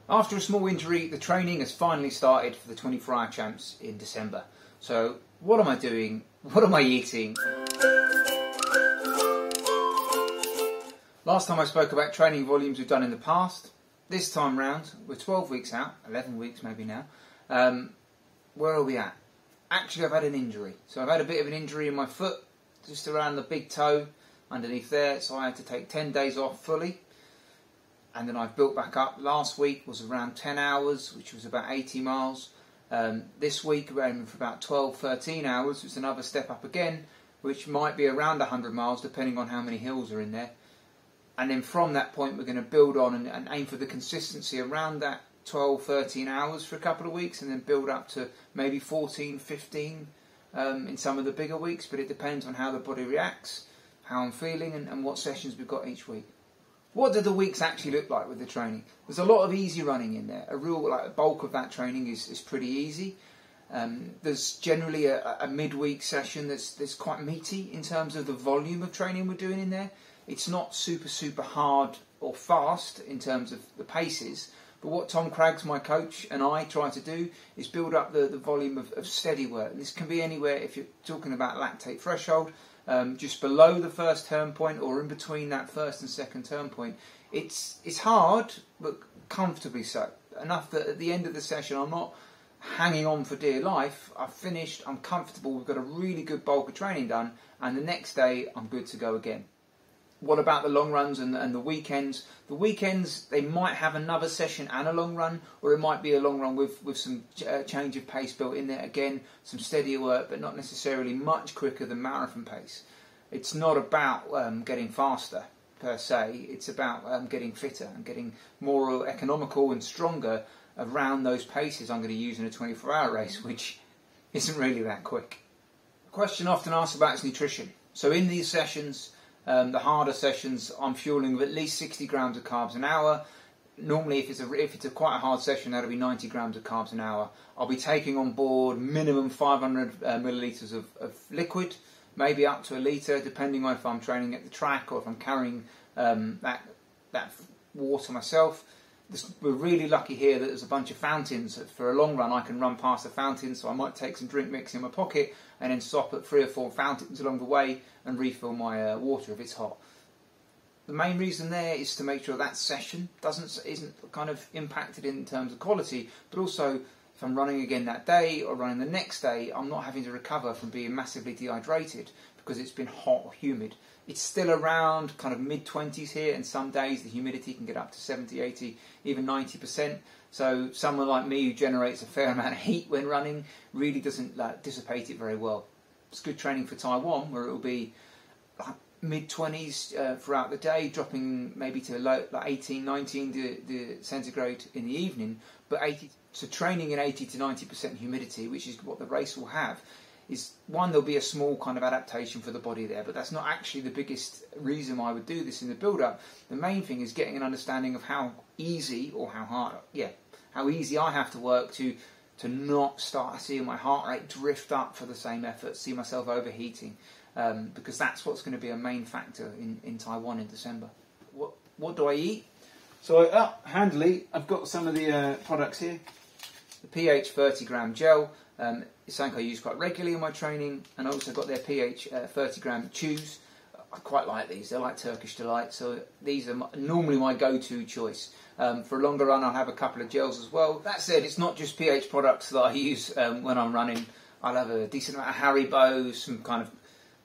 After a small injury, the training has finally started for the 24-hour champs in December. So what am I doing? What am I eating? Last time I spoke about training volumes we've done in the past. This time round, we're 12 weeks out, 11 weeks maybe now. Where are we at? Actually, I've had an injury. So I've had a bit of an injury in my foot, just around the big toe, underneath there. So I had to take 10 days off fully. And then I've built back up. Last week was around 10 hours, which was about 80 miles. This week we're aiming for about 12, 13 hours, which is another step up again, which might be around 100 miles, depending on how many hills are in there. And then from that point, we're going to build on and aim for the consistency around that 12, 13 hours for a couple of weeks, and then build up to maybe 14, 15 in some of the bigger weeks. But it depends on how the body reacts, how I'm feeling, and what sessions we've got each week. What do the weeks actually look like with the training? There's a lot of easy running in there. A real bulk of that training is pretty easy. There's generally a midweek session that's quite meaty in terms of the volume of training we're doing in there. It's not super hard or fast in terms of the paces, but what Tom Craggs, my coach, and I try to do is build up the volume of steady work. And this can be anywhere, if you're talking about lactate threshold, just below the first turn point or in between that first and second turn point. It's hard, but comfortably so. Enough that at the end of the session I'm not hanging on for dear life. I've finished, I'm comfortable, we've got a really good bulk of training done, and the next day I'm good to go again. What about the long runs and the weekends? The weekends, they might have another session and a long run, or it might be a long run with some change of pace built in there. Again, some steadier work, but not necessarily much quicker than marathon pace. It's not about getting faster, per se. It's about getting fitter and getting more economical and stronger around those paces I'm going to use in a 24-hour race, which isn't really that quick. A question often asked about is nutrition. So in these sessions, the harder sessions, I'm fueling with at least 60 grams of carbs an hour. Normally, if it's a quite a hard session, that'll be 90 grams of carbs an hour. I'll be taking on board minimum 500 millilitres of liquid, maybe up to a litre, depending on if I'm training at the track or if I'm carrying that water myself. We're really lucky here that there's a bunch of fountains. For a long run, I can run past the fountains, so I might take some drink mix in my pocket and then stop at 3 or 4 fountains along the way and refill my water if it's hot. The main reason there is to make sure that session isn't kind of impacted in terms of quality, but also if I'm running again that day or running the next day, I'm not having to recover from being massively dehydrated because it's been hot or humid. It's still around kind of mid-20s here, and some days the humidity can get up to 70, 80, even 90%. So someone like me who generates a fair amount of heat when running really doesn't dissipate it very well. It's good training for Taiwan, where it will be mid-20s throughout the day, dropping maybe to low, 18, 19 centigrade in the evening. But so training in 80 to 90% humidity, which is what the race will have, is one, there'll be a small kind of adaptation for the body there, but that's not actually the biggest reason why I would do this in the build-up. The main thing is getting an understanding of how easy or how hard, how easy I have to work to not start seeing my heart rate drift up for the same effort, see myself overheating, because that's what's going to be a main factor in Taiwan in December. What do I eat? So handily, I've got some of the products here. The pH 30 gram gel. It's something I use quite regularly in my training, and I also got their pH 30 gram chews. I quite like these. They're like Turkish Delight, so these are normally my go-to choice. For a longer run, I'll have a couple of gels as well. That said, it's not just pH products that I use when I'm running. I'll have a decent amount of Haribo, some kind of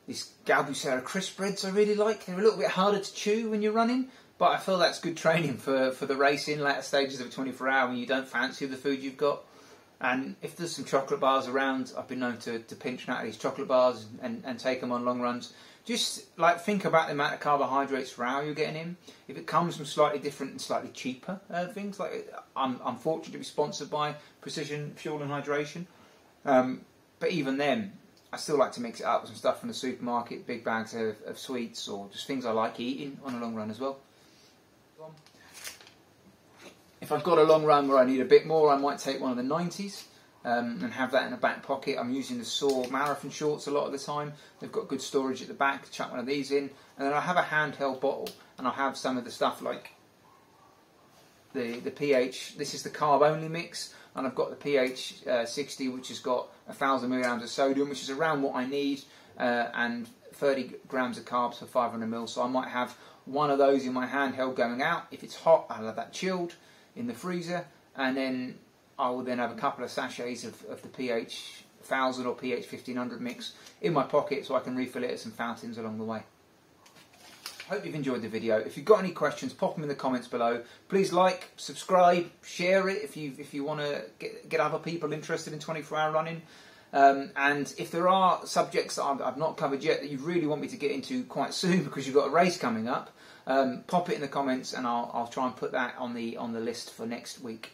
these Galbusera crisp breads I really like. They're a little bit harder to chew when you're running, but I feel that's good training for the racing, later stages of a 24-hour when you don't fancy the food you've got. And if there's some chocolate bars around, I've been known to pinch out these chocolate bars and take them on long runs. Just think about the amount of carbohydrates per hour you're getting in. If it comes from slightly different and slightly cheaper things, like I'm fortunate to be sponsored by Precision Fuel and Hydration. But even then, I still like to mix it up with some stuff from the supermarket, big bags of sweets or just things I like eating on a long run as well. If I've got a long run where I need a bit more, I might take one of the 90s and have that in the back pocket. I'm using the Saw marathon shorts a lot of the time. They've got good storage at the back. Chuck one of these in, and then I have a handheld bottle, and I'll have some of the stuff like the pH. This is the carb only mix, and I've got the pH 60, which has got 1,000 milligrams of sodium, which is around what I need, and 30 grams of carbs for 500 mils. So I might have one of those in my handheld going out. If it's hot, I'll have that chilled in the freezer, and then I will then have a couple of sachets of the pH 1000 or pH 1500 mix in my pocket, so I can refill it at some fountains along the way. Hope you've enjoyed the video. If you've got any questions, pop them in the comments below. Please like, subscribe, share it if you want to get other people interested in 24-hour running. And if there are subjects that I've not covered yet that you really want me to get into quite soon because you've got a race coming up, pop it in the comments, and I'll try and put that on the list for next week.